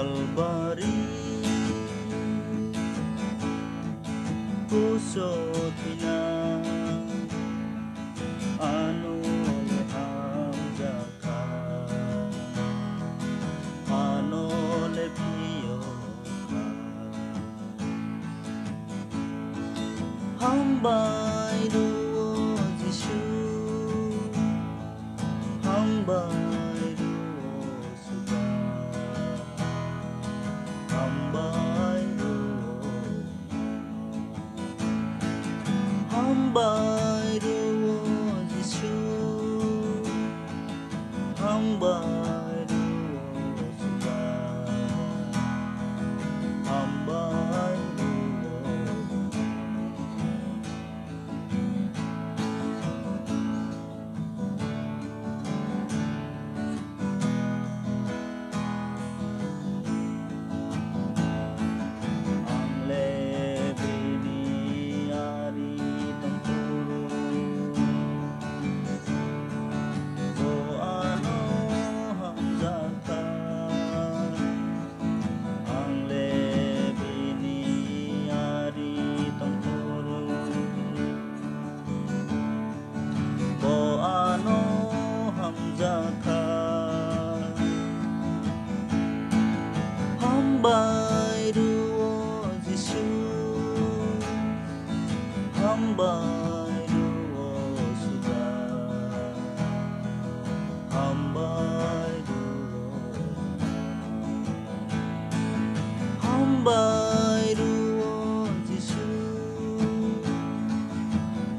Kalbari pusot na ano lehang jaka ano le piyo ka hambay ruo Jishu hambay ruo suga hambay hambay ruo Jishu hambay ruo suga hambay ang lebe ni Ari Tempuro o ano hamzakan ang lebe ni Ari Tempuro o ano hamzakan hambay ruo Jishu hambay ruo suga hambay ruo Jishu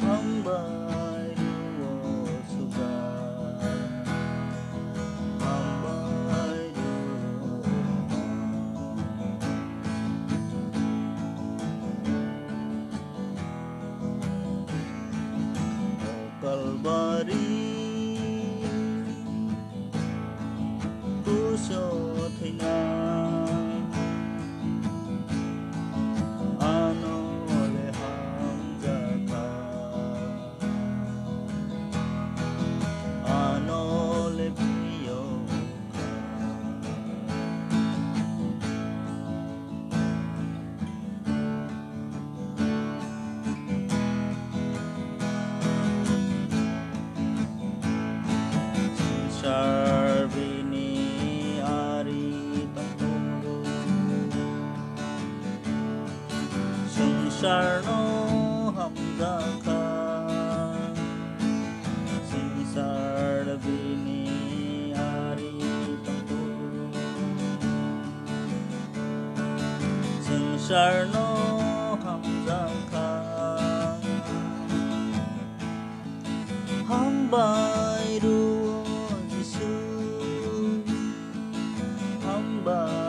hambay ruo suga hambay Kalbari pusot na ano lehang jaka ano le piyo ka Sarbini Ari Tempuro Sungsar no hamzaka Sungsar bini Ari Tempuro Sungsar no hamzaka hambay ruo Jishu hambay